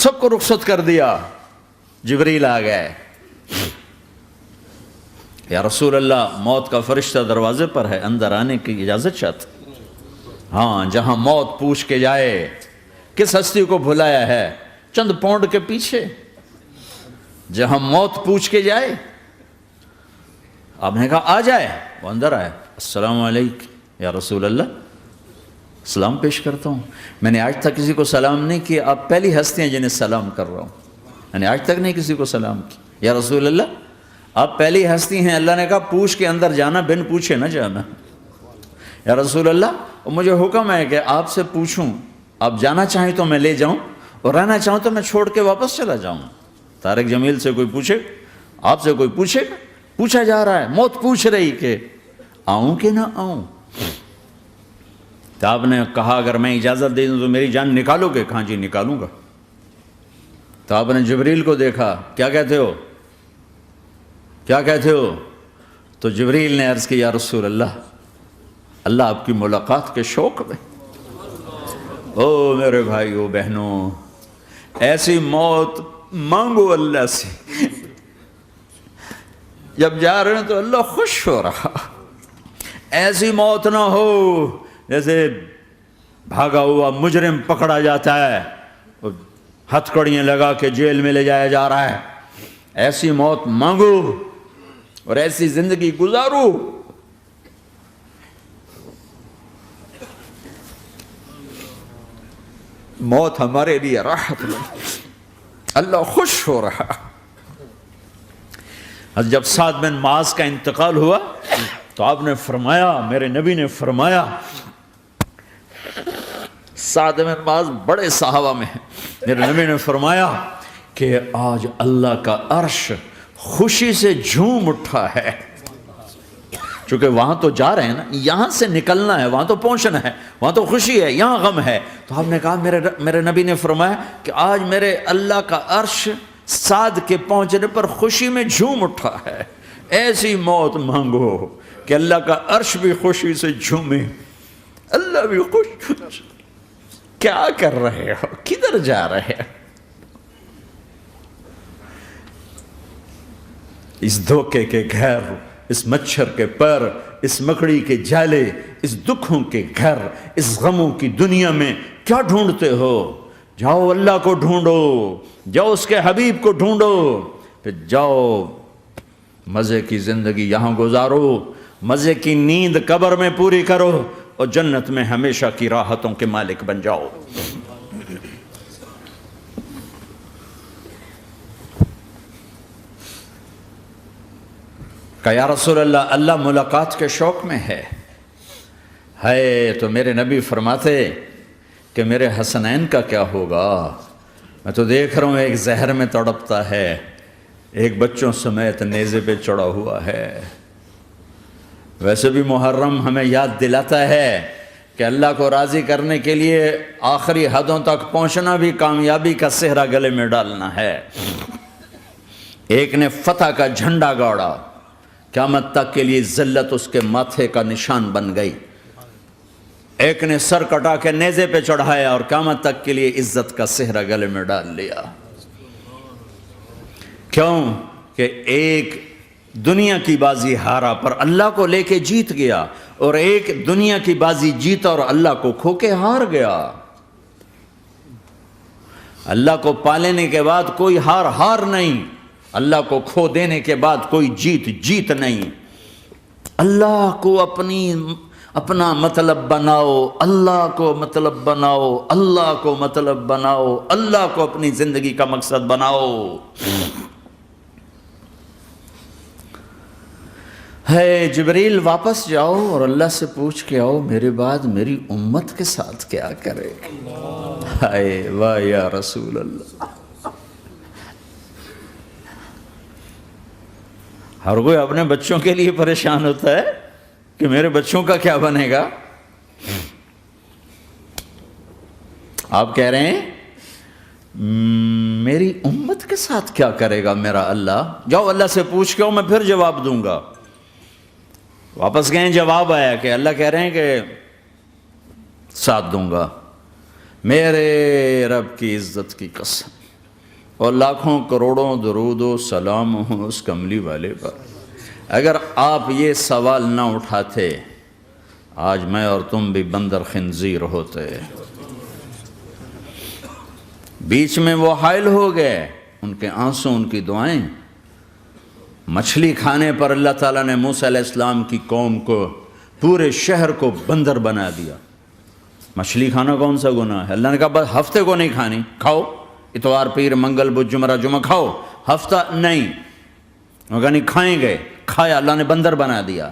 سب کو رخصت کر دیا. جبریل آ گئے. یا رسول اللہ موت کا فرشتہ دروازے پر ہے, اندر آنے کی اجازت چاہتا. ہاں, جہاں موت پوچھ کے جائے کس ہستی کو بھلایا ہے, چند پونڈ کے پیچھے. جہاں موت پوچھ کے جائے, آپ نے کہا آ جائے, وہ اندر آئے. السلام علیکم یا رسول اللہ, سلام پیش کرتا ہوں. میں نے آج تک کسی کو سلام نہیں کیا, آپ پہلی ہستی ہیں جنہیں سلام کر رہا ہوں. میں نے آج تک نہیں کسی کو سلام کیا. یا رسول اللہ آپ پہلی ہستی ہیں. اللہ نے کہا پوچھ کے اندر جانا, بن پوچھے نہ جانا. یا رسول اللہ مجھے حکم ہے کہ آپ سے پوچھوں, آپ جانا چاہیں تو میں لے جاؤں, اور رہنا چاہوں تو میں چھوڑ کے واپس چلا جاؤں. طارق جمیل سے کوئی پوچھے, آپ سے کوئی پوچھے, پوچھا جا رہا ہے, موت پوچھ رہی کہ آؤں کہ نہ آؤں. تو آپ نے کہا اگر میں اجازت دے دوں تو میری جان نکالو گے؟ کہاں جی نکالوں گا. تو آپ نے جبریل کو دیکھا, کیا کہتے ہو, کیا کہتے ہو؟ تو جبریل نے عرض کی یا رسول اللہ, اللہ آپ کی ملاقات کے شوق میں. او میرے بھائیو بہنوں, ایسی موت مانگو اللہ سے. جب جا رہے ہیں تو اللہ خوش ہو رہا. ایسی موت نہ ہو جیسے بھاگا ہوا مجرم پکڑا جاتا ہے, ہتھ کڑیاں لگا کے جیل میں لے جایا جا رہا ہے. ایسی موت مانگو اور ایسی زندگی گزارو. موت ہمارے لیے راحت نہیں, اللہ خوش ہو رہا. جب سعد بن معاذ کا انتقال ہوا تو آپ نے فرمایا, میرے نبی نے فرمایا, سعد بن معاذ بڑے صحابہ میں ہیں, میرے نبی نے فرمایا کہ آج اللہ کا عرش خوشی سے جھوم اٹھا ہے. چونکہ وہاں تو جا رہے ہیں نا, یہاں سے نکلنا ہے, وہاں تو پہنچنا ہے, وہاں تو خوشی ہے, یہاں غم ہے. تو آپ نے کہا, میرے نبی نے فرمایا کہ آج میرے اللہ کا عرش سعد کے پہنچنے پر خوشی میں جھوم اٹھا ہے. ایسی موت مانگو کہ اللہ کا عرش بھی خوشی سے جھومے, اللہ بھی خوش. کیا کر رہے ہو, کدھر جا رہے ہیں؟ اس دھوکے کے گھر, اس مچھر کے پر, اس مکڑی کے جالے, اس دکھوں کے گھر, اس غموں کی دنیا میں کیا ڈھونڈتے ہو؟ جاؤ اللہ کو ڈھونڈو, جاؤ اس کے حبیب کو ڈھونڈو, پھر جاؤ مزے کی زندگی یہاں گزارو, مزے کی نیند قبر میں پوری کرو, اور جنت میں ہمیشہ کی راحتوں کے مالک بن جاؤ. کہ یا رسول اللہ, اللہ ملاقات کے شوق میں ہے. تو میرے نبی فرماتے کہ میرے حسنین کا کیا ہوگا؟ میں تو دیکھ رہا ہوں ایک زہر میں تڑپتا ہے, ایک بچوں سمیت نیزے پہ چڑھا ہوا ہے. ویسے بھی محرم ہمیں یاد دلاتا ہے کہ اللہ کو راضی کرنے کے لیے آخری حدوں تک پہنچنا بھی کامیابی کا صحرا گلے میں ڈالنا ہے. ایک نے فتح کا جھنڈا گاڑا, قیامت تک کے لیے ذلت اس کے ماتھے کا نشان بن گئی. ایک نے سر کٹا کے نیزے پہ چڑھایا اور قیامت تک کے لیے عزت کا صحرا گلے میں ڈال لیا. کیوں کہ ایک دنیا کی بازی ہارا پر اللہ کو لے کے جیت گیا, اور ایک دنیا کی بازی جیتا اور اللہ کو کھو کے ہار گیا. اللہ کو پالینے کے بعد کوئی ہار نہیں, اللہ کو کھو دینے کے بعد کوئی جیت نہیں. اللہ کو اپنا مطلب بناؤ, اللہ کو مطلب بناؤ, اللہ کو مطلب بناؤ, اللہ کو اپنی زندگی کا مقصد بناؤ. جبریل واپس جاؤ اور اللہ سے پوچھ کے آؤ میرے بعد میری امت کے ساتھ کیا کرے. واہ یا رسول اللہ. ہر کوئی اپنے بچوں کے لیے پریشان ہوتا ہے کہ میرے بچوں کا کیا بنے گا. آپ کہہ رہے ہیں میری امت کے ساتھ کیا کرے گا میرا اللہ. جاؤ اللہ سے پوچھ کے آؤ, میں پھر جواب دوں گا. واپس گئے, جواب آیا کہ اللہ کہہ رہے ہیں کہ ساتھ دوں گا. میرے رب کی عزت کی قسم, اور لاکھوں کروڑوں درود و سلام ہوں اس کملی والے پر۔ اگر آپ یہ سوال نہ اٹھاتے آج میں اور تم بھی بندر خنزیر ہوتے۔ بیچ میں وہ حائل ہو گئے، ان کے آنسو، ان کی دعائیں۔ مچھلی کھانے پر اللہ تعالیٰ نے موسیٰ علیہ السلام کی قوم کو، پورے شہر کو بندر بنا دیا۔ مچھلی کھانا کون سا گناہ ہے؟ اللہ نے کہا بس ہفتے کو نہیں کھانی، کھاؤ، اتوار پیر منگل بدھ جمعہ جمعہ کھاؤ، ہفتہ نہیں۔ وہ کہا نہیں، کھائیں گے، کھایا، اللہ نے بندر بنا دیا۔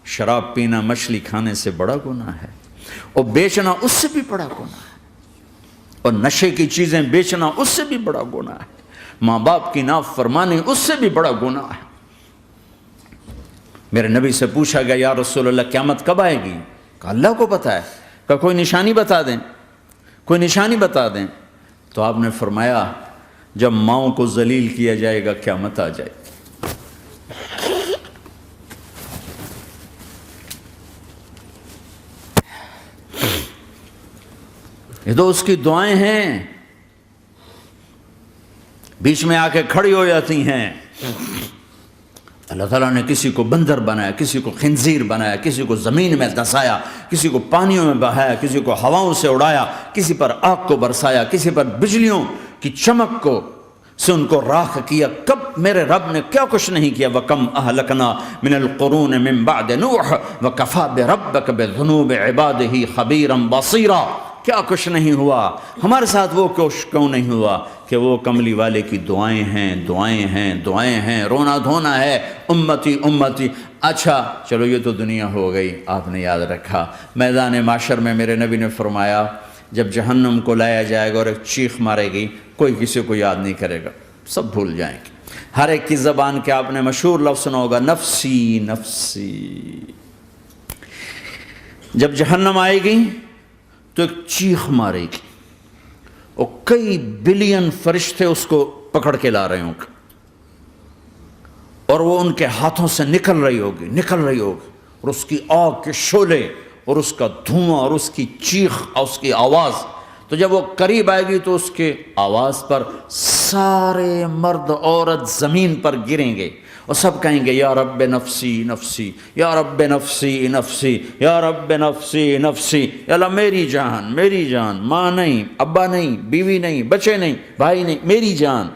شراب پینا مچھلی کھانے سے بڑا گناہ ہے، اور بیچنا اس سے بھی بڑا گناہ ہے، اور نشے کی چیزیں بیچنا اس سے بھی بڑا گناہ ہے، ماں باپ کی نافرمانی اس سے بھی بڑا گناہ ہے۔ میرے نبی سے پوچھا گیا یا رسول اللہ قیامت کب آئے گی؟ کہا اللہ کو پتہ ہے۔ کہا کوئی نشانی بتا دیں، کوئی نشانی بتا دیں۔ تو آپ نے فرمایا جب ماؤں کو ذلیل کیا جائے گا قیامت آ جائے گی۔ یہ تو اس کی دعائیں ہیں، بیچ میں آ کے کھڑی ہو جاتی ہیں۔ اللہ تعالیٰ نے کسی کو بندر بنایا، کسی کو خنزیر بنایا، کسی کو زمین میں دسایا، کسی کو پانیوں میں بہایا، کسی کو ہواؤں سے اڑایا، کسی پر آگ کو برسایا، کسی پر بجلیوں کی چمک کو سے ان کو راکھ کیا۔ کب میرے رب نے کیا کچھ نہیں کیا۔ وَكَمْ أَهْلَكْنَا مِنَ الْقُرُونِ مِنْ بَعْدِ نُوحٍ وَكَفَى بِرَبِّكَ بِذُنُوبِ عِبَادِهِ خَبِيرًا بَصِيرًا۔ کیا کچھ نہیں ہوا ہمارے ساتھ، وہ کیوں نہیں ہوا کہ وہ کملی والے کی دعائیں ہیں، دعائیں ہیں، دعائیں ہیں، رونا دھونا ہے، امتی امتی۔ اچھا چلو یہ تو دنیا ہو گئی، آپ نے یاد رکھا میدان معاشر میں میرے نبی نے فرمایا جب جہنم کو لایا جائے گا اور ایک چیخ مارے گی، کوئی کسی کو یاد نہیں کرے گا، سب بھول جائیں گے۔ ہر ایک کی زبان کے آپ نے مشہور لفظ سنا ہوگا نفسی نفسی۔ جب جہنم آئے گی تو ایک چیخ مارے گی، اور کئی بلین فرشتے اس کو پکڑ کے لا رہے ہوں گے، اور وہ ان کے ہاتھوں سے نکل رہی ہوگی، اور اس کی آگ کے شعلے اور اس کا دھواں اور اس کی چیخ اور اس کی آواز۔ تو جب وہ قریب آئے گی تو اس کے آواز پر سارے مرد عورت زمین پر گریں گے، اور سب کہیں گے یا رب نفسی نفسی، یا رب نفسی نفسی، یا رب نفسی نفسی۔ یا اللہ میری جان، میری جان، ماں نہیں، ابا نہیں، بیوی نہیں، بچے نہیں، بھائی نہیں، میری جان۔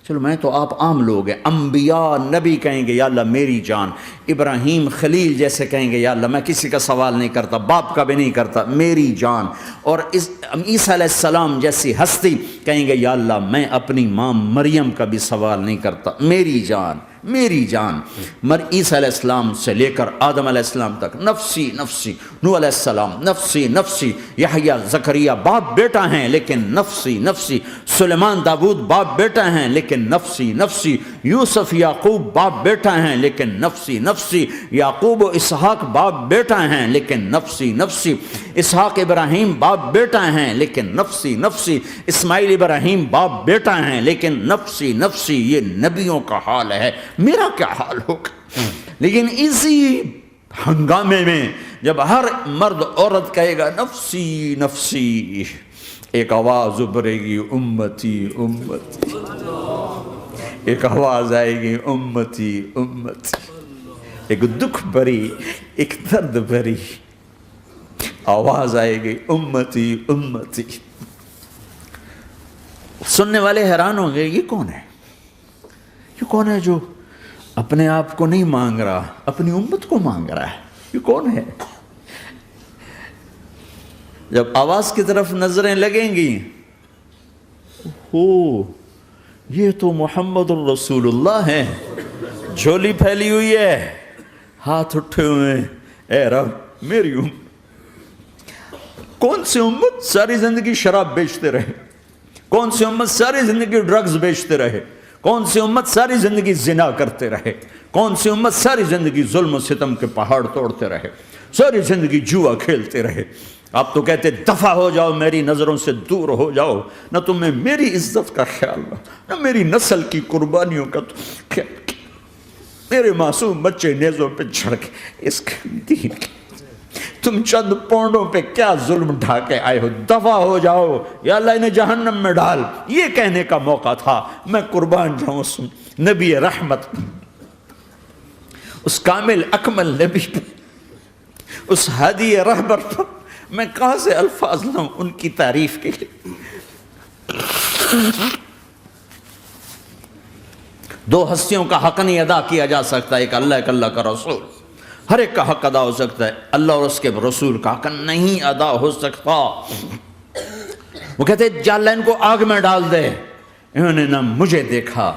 چلو میں تو آپ عام لوگ ہیں، انبیاء نبی کہیں گے یا اللہ میری جان، ابراہیم خلیل جیسے کہیں گے یا اللہ میں کسی کا سوال نہیں کرتا، باپ کا بھی نہیں کرتا، میری جان۔ اور عیسیٰ علیہ السلام جیسی ہستی کہیں گے یا اللہ میں اپنی ماں مریم کا بھی سوال نہیں کرتا، میری جان، میری جان۔ عیسیٰ علیہ السلام سے لے کر آدم علیہ السلام تک نفسی نفسی، نوح علیہ السلام نفسی نفسی، یحییٰ زکریا باپ بیٹا ہیں لیکن نفسی نفسی، سلیمان داؤد باپ بیٹا ہیں لیکن نفسی نفسی، یوسف یعقوب باپ بیٹا ہیں لیکن نفسی نفسی، یعقوب و اسحاق باپ بیٹا ہیں لیکن نفسی نفسی، اسحاق ابراہیم باپ بیٹا ہیں لیکن نفسی نفسی، اسماعیل ابراہیم باپ بیٹا ہیں لیکن نفسی نفسی۔ یہ نبیوں کا حال ہے، میرا کیا حال ہوگا؟ لیکن اسی ہنگامے میں جب ہر مرد عورت کہے گا نفسی نفسی، ایک آواز ابھرے گی امتی امتی، ایک آواز آئے گی امتی امتی، ایک دکھ بھری، ایک درد بھری آواز آئے گی امتی امتی۔ سننے والے حیران ہوں گے یہ کون ہے، یہ کون ہے جو اپنے آپ کو نہیں مانگ رہا، اپنی امت کو مانگ رہا ہے، یہ کون ہے؟ جب آواز کی طرف نظریں لگیں گی، یہ تو محمد الرسول اللہ ہے، جھولی پھیلی ہوئی ہے، ہاتھ اٹھے ہوئے، اے رب میری امت۔ کون سی امت ساری زندگی شراب بیچتے رہے، کون سی امت ساری زندگی ڈرگز بیچتے رہے، کون سی امت ساری زندگی زنا کرتے رہے، کون سی امت ساری زندگی ظلم و ستم کے پہاڑ توڑتے رہے، ساری زندگی جوا کھیلتے رہے۔ آپ تو کہتے دفع ہو جاؤ، میری نظروں سے دور ہو جاؤ، نہ تمہیں میری عزت کا خیال نہ میری نسل کی قربانیوں کا خیال، میرے معصوم بچے نیزوں پہ چڑھ کے اس دین تم چند پونڈوں پہ کیا ظلم ڈھا کے آئے ہو، دفع ہو جاؤ یا اللہ انہیں جہنم میں ڈال، یہ کہنے کا موقع تھا۔ میں قربان جاؤں اس نبی رحمت، اس کامل اکمل نبی پہ، اس ہادی رہبر پر میں کہاں سے الفاظ لاؤں ان کی تعریف کے لیے۔ دو ہستیوں کا حق نہیں ادا کیا جا سکتا، ایک اللہ، ایک اللہ کا رسول۔ ہر ایک کا حق ادا ہو سکتا ہے، اللہ اور اس کے رسول کا حق نہیں ادا ہو سکتا۔ وہ کہتے جا اللہ ان کو آگ میں ڈال دے۔ انہوں نے نہ مجھے دیکھا،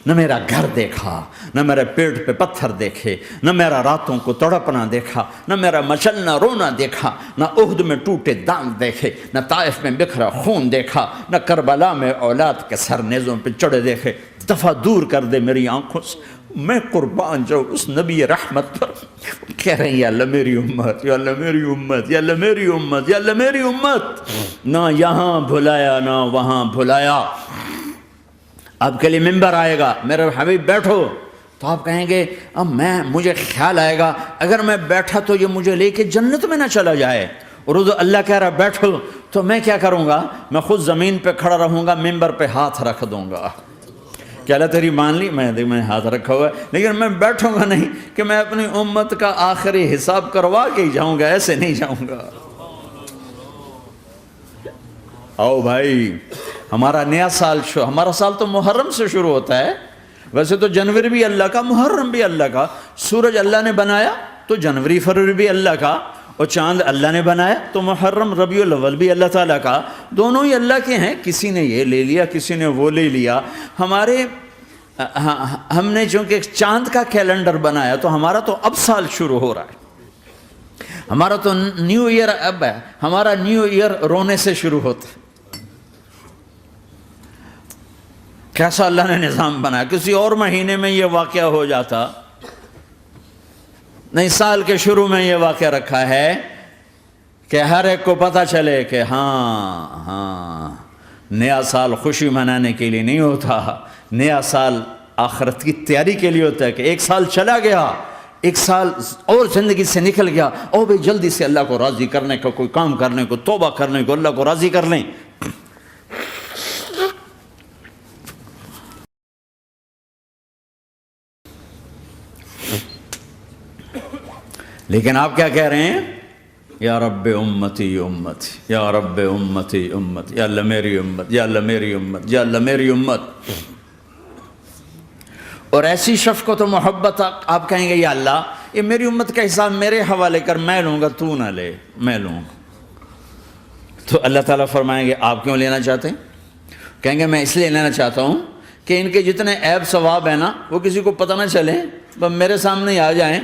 نہ میرا گھر دیکھا، نہ میرے پیٹ پہ پتھر دیکھے، نہ میرا راتوں کو تڑپنا دیکھا، نہ میرا مچلنا رونا دیکھا، نہ احد میں ٹوٹے دانت دیکھے، نہ طائف میں بکھرا خون دیکھا، نہ کربلا میں اولاد کے سر نیزوں پہ چڑھے دیکھے۔ دفعہ دور کر دے میری آنکھوں سے۔ میں قربان جاؤں اس نبی رحمت پر۔ کہہ رہے ہیں یا اللہ میری امت، یا اللہ میری امت، یا اللہ میری امت، یا اللہ میری امت۔ نہ یہاں بھلایا نہ وہاں بھلایا۔ آپ کے لیے ممبر آئے گا، میرے حبیب بیٹھو، تو آپ کہیں گے اب مجھے خیال آئے گا اگر میں بیٹھا تو یہ مجھے لے کے جنت میں نہ چلا جائے، اور اللہ کہہ رہا بیٹھو تو میں کیا کروں گا؟ میں خود زمین پہ کھڑا رہوں گا، ممبر پہ ہاتھ رکھ دوں گا کہ اللہ تیری مان لی، میں ہاتھ رکھا ہوا ہے، لیکن میں بیٹھوں گا نہیں کہ میں اپنی امت کا آخری حساب کروا کے ہی جاؤں گا، ایسے نہیں جاؤں گا۔ آؤ بھائی، ہمارا نیا سال ہمارا سال تو محرم سے شروع ہوتا ہے، ویسے تو جنوری بھی اللہ کا، محرم بھی اللہ کا، سورج اللہ نے بنایا تو جنوری فروری بھی اللہ کا، اور چاند اللہ نے بنایا تو محرم ربیع الاول بھی اللہ تعالیٰ کا، دونوں ہی اللہ کے ہیں۔ کسی نے یہ لے لیا، کسی نے وہ لے لیا۔ ہم نے چونکہ چاند کا کیلنڈر بنایا تو ہمارا تو اب سال شروع ہو رہا ہے، ہمارا تو نیو ایئر اب ہے، ہمارا نیو ایئر رونے سے شروع ہوتا ہے۔ کیسا اللہ نے نظام بنایا، کسی اور مہینے میں یہ واقعہ ہو جاتا، نہیں سال کے شروع میں یہ واقعہ رکھا ہے کہ ہر ایک کو پتہ چلے کہ ہاں نیا سال خوشی منانے کے لیے نہیں ہوتا، نیا سال آخرت کی تیاری کے لیے ہوتا ہے کہ ایک سال چلا گیا، ایک سال اور زندگی سے نکل گیا، او بھئی جلدی سے اللہ کو راضی کرنے کا کوئی کام کرنے کو، توبہ کرنے کو، اللہ کو راضی کر لیں۔ لیکن آپ کیا کہہ رہے ہیں؟ یا رب امتی امتی، یا رب امتی امتی، یا اللہ میری امت، یا اللہ میری امت، یا اللہ میری امت۔ اور ایسی شفقت و محبت آپ کہیں گے یا اللہ یہ میری امت کا حساب میرے حوالے کر، میں لوں گا، تو نہ لے، میں لوں گا۔ تو اللہ تعالیٰ فرمائیں گے آپ کیوں لینا چاہتے ہیں؟ کہیں گے میں اس لیے لینا چاہتا ہوں کہ ان کے جتنے عیب ثواب ہیں نا وہ کسی کو پتہ نہ چلے، بس میرے سامنے ہی آ جائیں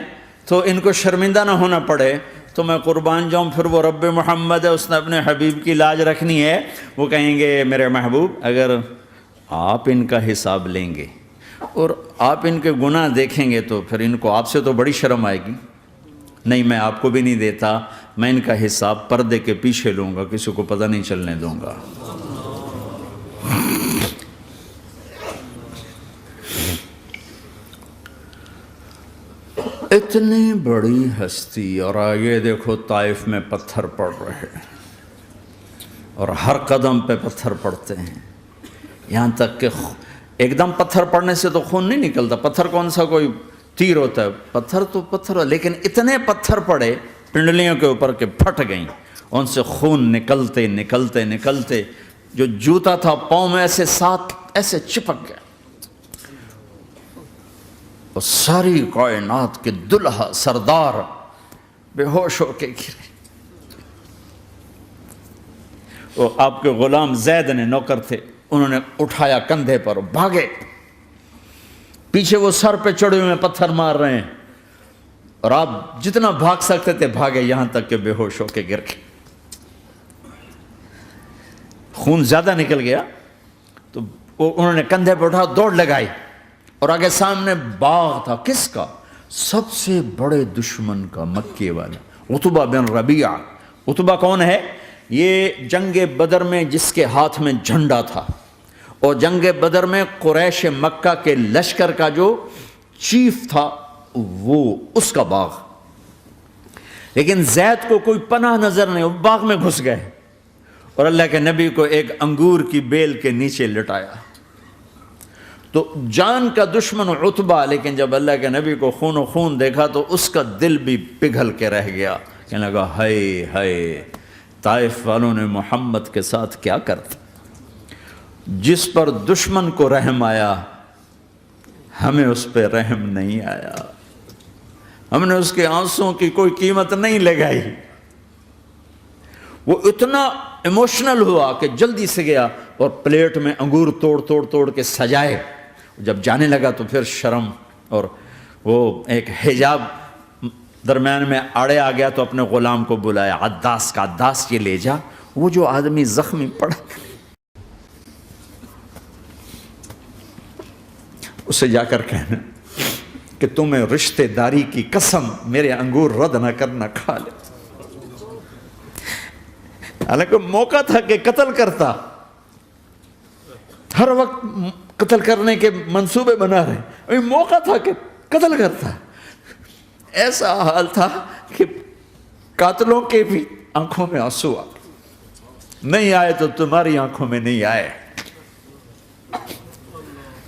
تو ان کو شرمندہ نہ ہونا پڑے، تو میں قربان جاؤں۔ پھر وہ رب محمد ہے، اس نے اپنے حبیب کی لاج رکھنی ہے، وہ کہیں گے میرے محبوب اگر آپ ان کا حساب لیں گے اور آپ ان کے گناہ دیکھیں گے تو پھر ان کو آپ سے تو بڑی شرم آئے گی، نہیں میں آپ کو بھی نہیں دیتا، میں ان کا حساب پردے کے پیچھے لوں گا، کسی کو پتہ نہیں چلنے دوں گا۔ اتنی بڑی ہستی، اور آگے دیکھو طائف میں پتھر پڑ رہے ہیں اور ہر قدم پہ پتھر پڑتے ہیں، یہاں تک کہ ایک دم پتھر پڑنے سے تو خون نہیں نکلتا، پتھر کون سا کوئی تیر ہوتا ہے، پتھر تو پتھر، لیکن اتنے پتھر پڑے پنڈلیوں کے اوپر کہ پھٹ گئیں، ان سے خون نکلتے نکلتے نکلتے جو جوتا تھا پاؤں میں ایسے ساتھ ایسے چپک گیا، اور ساری کائنات کے دلہا سردار بے ہوش ہو کے گرے۔ وہ آپ کے غلام زید نے نوکر تھے، انہوں نے اٹھایا کندھے پر، بھاگے، پیچھے وہ سر پہ چڑھے ہوئے پتھر مار رہے ہیں، اور آپ جتنا بھاگ سکتے تھے بھاگے، یہاں تک کہ بے ہوش ہو کے گر گئے۔ خون زیادہ نکل گیا تو انہوں نے کندھے پہ اٹھا دوڑ لگائی، اور آگے سامنے باغ تھا، کس کا؟ سب سے بڑے دشمن کا، مکے والا عتبہ بن ربیعہ۔ عتبہ کون ہے؟ یہ جنگ بدر میں جس کے ہاتھ میں جھنڈا تھا، اور جنگ بدر میں قریش مکہ کے لشکر کا جو چیف تھا وہ، اس کا باغ۔ لیکن زید کو کوئی پناہ نظر نہیں، وہ باغ میں گھس گئے اور اللہ کے نبی کو ایک انگور کی بیل کے نیچے لٹایا۔ تو جان کا دشمن عتبہ، لیکن جب اللہ کے نبی کو خون و خون دیکھا تو اس کا دل بھی پگھل کے رہ گیا، کہنے لگا ہائے ہائے، طائف والوں نے محمد کے ساتھ کیا کرتا۔ جس پر دشمن کو رحم آیا ہمیں اس پہ رحم نہیں آیا، ہم نے اس کے آنسوں کی کوئی قیمت نہیں لگائی۔ وہ اتنا ایموشنل ہوا کہ جلدی سے گیا اور پلیٹ میں انگور توڑ کے سجائے۔ جب جانے لگا تو پھر شرم اور وہ ایک حجاب درمیان میں آڑے آ گیا، تو اپنے غلام کو بلایا، عداس کا، عداس یہ لے جا وہ جو آدمی زخمی پڑا اسے جا کر کہنا کہ تمہیں رشتہ داری کی قسم میرے انگور رد نہ کرنا، کھا لے۔ حالانکہ موقع تھا کہ قتل کرتا، ہر وقت قتل کرنے کے منصوبے بنا رہے، ابھی موقع تھا کہ قتل کرتا۔ ایسا حال تھا کہ قاتلوں کے بھی آنکھوں میں آنسو آ نہیں آئے تو تمہاری آنکھوں میں نہیں آئے۔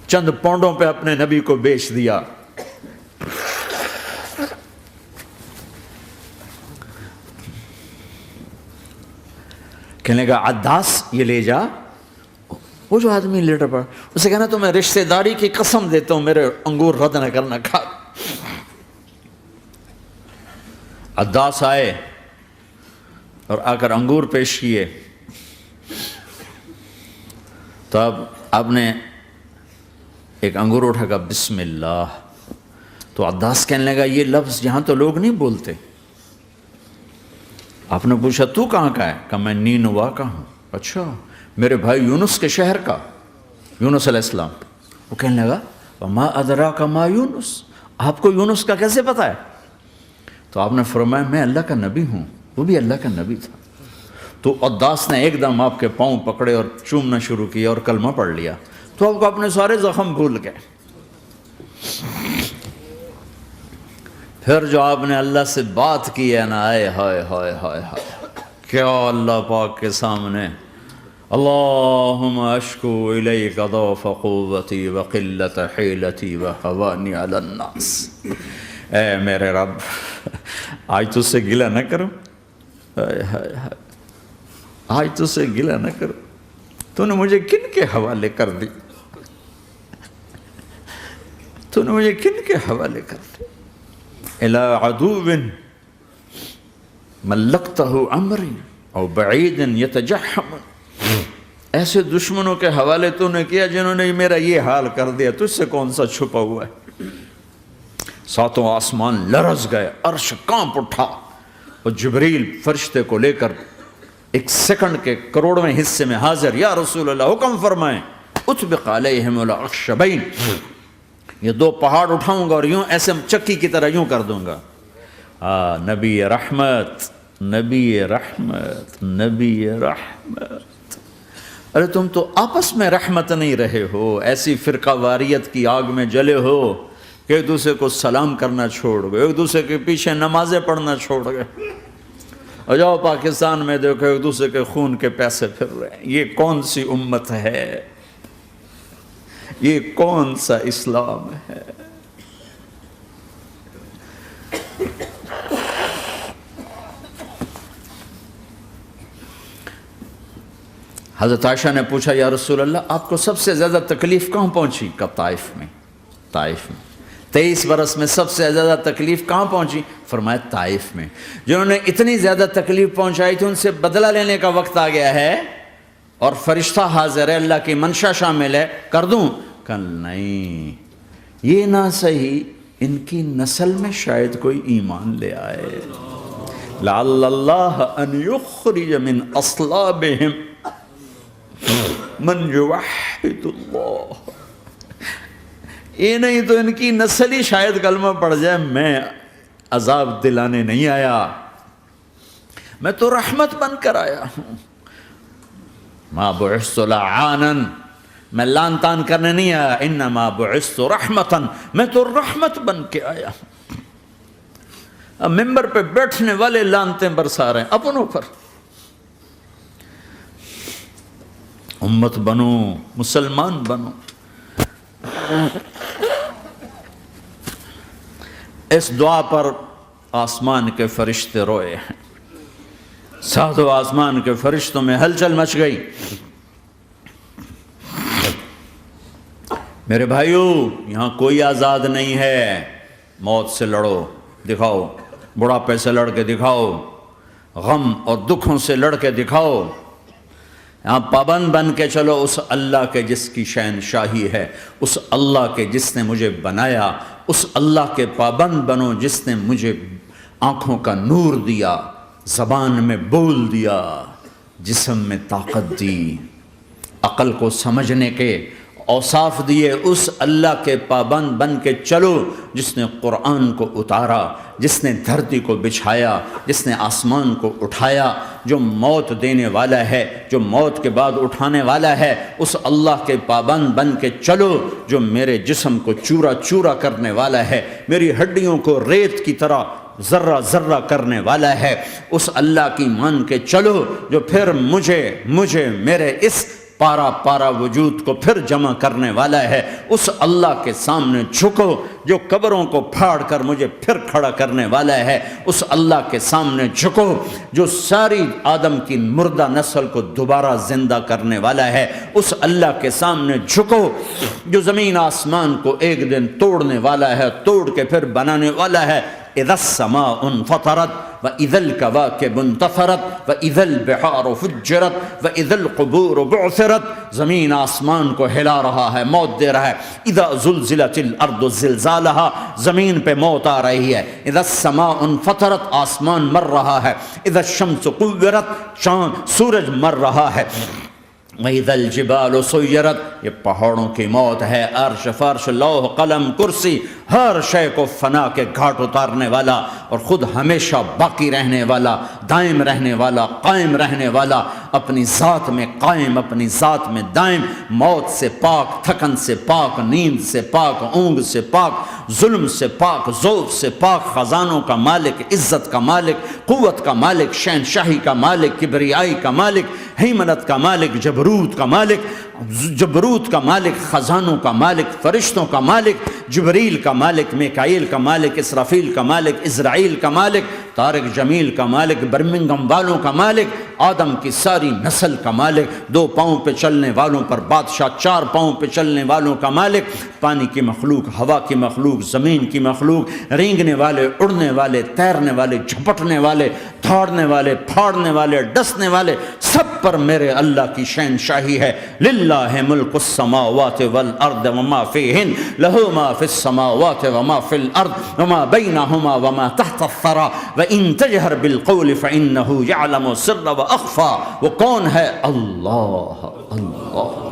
چند پونڈوں پہ اپنے نبی کو بیچ دیا۔ کہنے لگا عداس یہ لے جا، وہ جو آدمی لیٹر پڑا، اسے کہنا تو میں رشتہ داری کی قسم دیتا ہوں میرے انگور رد نہ کرنا، کھا۔ عداس آئے اور آ کر انگور پیش کیے، تو اب آپ نے ایک انگور اٹھا کر بسم اللہ، تو عداس کہنے لگا یہ لفظ یہاں تو لوگ نہیں بولتے۔ آپ نے پوچھا تو کہاں کا ہے؟ کہا میں نینوا کا ہوں۔ اچھا، میرے بھائی یونس کے شہر کا، یونس علیہ السلام۔ وہ کہنے لگا وما ادراک ما یونس، آپ کو یونس کا کیسے پتہ ہے؟ تو آپ نے فرمایا میں اللہ کا نبی ہوں، وہ بھی اللہ کا نبی تھا۔ تو عداس نے ایک دم آپ کے پاؤں پکڑے اور چومنا شروع کیا اور کلمہ پڑھ لیا، تو آپ کو اپنے سارے زخم بھول گئے۔ پھر جو آپ نے اللہ سے بات کی ہے نا، آئے ہائے ہائے ہائے ہائے، کیا اللہ پاک کے سامنے اللہم اشکو الیک ضعف قوتی وقلت حیلتی وحوانی علی الناس، اے میرے رب آج تجھ سے گلہ نہ کروں، آج تجھ سے گلہ نہ کروں، تو نے مجھے کن کے حوالے کر دی، تو نے مجھے کن کے حوالے کر دی، الی عدو ملکتہ امری او بعید یتجحم، ایسے دشمنوں کے حوالے تو نے کیا جنہوں نے میرا یہ حال کر دیا، تجھ سے کون سا چھپا ہوا ہے۔ ساتوں آسمان لرز گئے، عرش کانپ اٹھا، اور جبریل فرشتے کو لے کر ایک سیکنڈ کے کروڑویں حصے میں حاضر، یا رسول اللہ حکم فرمائیں اطبق علیہم الاخشبین، یہ دو پہاڑ اٹھاؤں گا اور یوں ایسے چکی کی طرح یوں کر دوں گا۔ نبی رحمت، نبی رحمت، نبی رحمت۔ ارے تم تو آپس میں رحمت نہیں رہے ہو، ایسی فرقہ واریت کی آگ میں جلے ہو کہ ایک دوسرے کو سلام کرنا چھوڑ گئے، ایک دوسرے کے پیچھے نمازیں پڑھنا چھوڑ گئے، اور جاؤ پاکستان میں دیکھو ایک دوسرے کے خون کے پیسے پھر رہے ہیں۔ یہ کون سی امت ہے؟ یہ کون سا اسلام ہے؟ حضرت عائشہ نے پوچھا یا رسول اللہ آپ کو سب سے زیادہ تکلیف کہاں پہنچی؟ کہا طائف میں، طائف میں۔ 23 برس میں سب سے زیادہ تکلیف کہاں پہنچی؟ فرمایا طائف میں۔ جنہوں نے اتنی زیادہ تکلیف پہنچائی تھی ان سے بدلہ لینے کا وقت آ گیا ہے، اور فرشتہ حاضر ہے، اللہ کی منشا شامل ہے، کر دوں؟ کہ نہیں، یہ نہ صحیح، ان کی نسل میں شاید کوئی ایمان لے آئے، لعل اللہ ان یخرج من اصلابہم من یوحد اللہ، یہ نہیں تو ان کی نسل ہی شاید کلمہ پڑھ جائے۔ میں عذاب دلانے نہیں آیا، میں تو رحمت بن کر آیا ہوں۔ ما بعثت لعانا، میں لان تان کرنے نہیں آیا، انما بعثت رحمتا، میں تو رحمت بن کے آیا ہوں۔ اب ممبر پہ بیٹھنے والے لانتیں برسا رہے ہیں اپنوں پر۔ امت بنو، مسلمان بنو۔ اس دعا پر آسمان کے فرشتے روئے ہیں، ساتوں آسمان کے فرشتوں میں ہلچل مچ گئی۔ میرے بھائیو، یہاں کوئی آزاد نہیں ہے۔ موت سے لڑو، دکھاؤ، بڑھاپے سے لڑ کے دکھاؤ، غم اور دکھوں سے لڑ کے دکھاؤ۔ یہاں پابند بن کے چلو اس اللہ کے جس کی شہنشاہی ہے، اس اللہ کے جس نے مجھے بنایا، اس اللہ کے پابند بنو جس نے مجھے آنکھوں کا نور دیا، زبان میں بول دیا، جسم میں طاقت دی، عقل کو سمجھنے کے اوصاف دیے۔ اس اللہ کے پابند بن کے چلو جس نے قرآن کو اتارا، جس نے دھرتی کو بچھایا، جس نے آسمان کو اٹھایا، جو موت دینے والا ہے، جو موت کے بعد اٹھانے والا ہے۔ اس اللہ کے پابند بن کے چلو جو میرے جسم کو چورا چورا کرنے والا ہے، میری ہڈیوں کو ریت کی طرح ذرہ ذرہ کرنے والا ہے۔ اس اللہ کی مان کے چلو جو پھر مجھے میرے اس پارا پارا وجود کو پھر جمع کرنے والا ہے۔ اس اللہ کے سامنے جھکو جو قبروں کو پھاڑ کر مجھے پھر کھڑا کرنے والا ہے۔ اس اللہ کے سامنے جھکو جو ساری آدم کی مردہ نسل کو دوبارہ زندہ کرنے والا ہے۔ اس اللہ کے سامنے جھکو جو زمین آسمان کو ایک دن توڑنے والا ہے، توڑ کے پھر بنانے والا ہے۔ اذا السماء انفطرت واذا الكواكب انتثرت واذا البحار فجرت واذا القبور بعثرت۔ زمین آسمان کو ہلا رہا ہے، موت دے رہا ہے۔ اذا زلزلت الارض زلزالها، زمین پہ موت آ رہی ہے۔ اذا السماء انفطرت، آسمان مر رہا ہے۔ اذا الشمس قورت، چاند سورج مر رہا ہے۔ وَإِذَا الْجِبَالُ سُيِّرَتْ، یہ پہاڑوں کی موت ہے۔ عرش فرش لوح قلم کرسی، ہر شے کو فنا کے گھاٹ اتارنے والا اور خود ہمیشہ باقی رہنے والا، دائم رہنے والا، قائم رہنے والا، اپنی ذات میں قائم، اپنی ذات میں دائم، موت سے پاک، تھکن سے پاک، نیند سے پاک، اونگ سے پاک، ظلم سے پاک، ذوق سے پاک، خزانوں کا مالک، عزت کا مالک، قوت کا مالک، شہنشاہی کا مالک، کبریائی کا مالک، ہیمنت کا مالک، جبروت کا مالک، جبروت کا مالک، خزانوں کا مالک، فرشتوں کا مالک، جبریل کا مالک، میکائیل کا مالک، اسرافیل کا مالک، اسرائیل کا مالک، طارق جمیل کا مالک، برمنگم والوں کا مالک، آدم کی ساری نسل کا مالک، 2 پاؤں پہ چلنے والوں پر بادشاہ، 4 پاؤں پہ چلنے والوں کا مالک، پانی کی مخلوق، ہوا کی مخلوق، زمین کی مخلوق، رینگنے والے، اڑنے والے، تیرنے والے، جھپٹنے والے، دھاڑنے والے، پھاڑنے والے، ڈسنے والے، سب پر میرے اللہ کی شہنشاہی ہے۔ للہ ملک السماوات والارض وما فیہن، لہ ما فی السماوات وما فی الارض وما بینہما وما تحت الثری وان تجہر بالقول فانہ یعلم السر واخفی۔ وہ کون ہے؟ اللہ۔ اللہ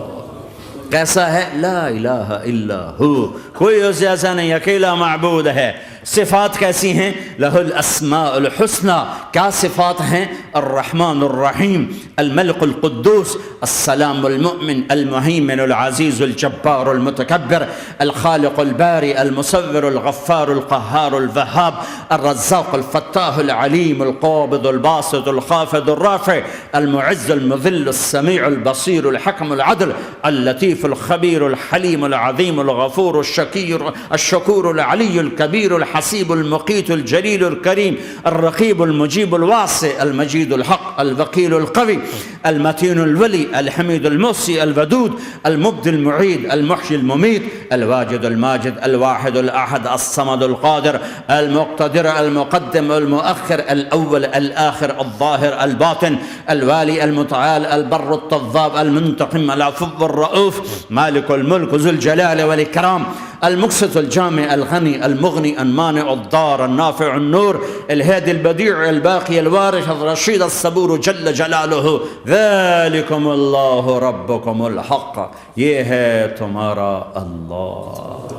کیسا ہے؟ لا الہ الا ہو، کوئی اس جیسا نہیں، اکیلا معبود ہے۔ صفات کیسی ہیں؟ لہ الاسماء الحسنى، کیا صفات ہیں؟ الرحمن الرحیم، الملک القدوس، السلام المؤمن، المہیمن العزیز الجبار المتکبر، الخالق الباری المصور الغفار القہار الوہاب، الرزاق الفتاح العلیم القابض الباسط الخافض الرافع، المعز المذل السمیع البصیر الحکم العدل، اللطیف الخبیر الحلیم العظیم الغفور الشکور العلی الکبیر الحسیب المقیت الجلیل الکریم، الرقیب المجیب الواسع، المجید الحق، الوکیل القوی، المتین الولی، الحمید المحصی، الودود، المبدی المعید، المحیی الممیت، الواجد الماجد، الواحد الاحد، الصمد القادر، المقتدر، المقدم، المؤخر، الاول، الاخر، الظاهر، الباطن، الوالي، المتعال، البر التواب، المنتقم، العفو الرؤوف، مالك الملك ذو الجلال والإكرام، المقسط الجامع الغني المغني المانع الضار النافع النور، الهادي البديع الباقي الوارث الرشيد الصبور جل جلاله، ذلكم اللہ ربکم الحق، یہ ہے تمہارا اللہ۔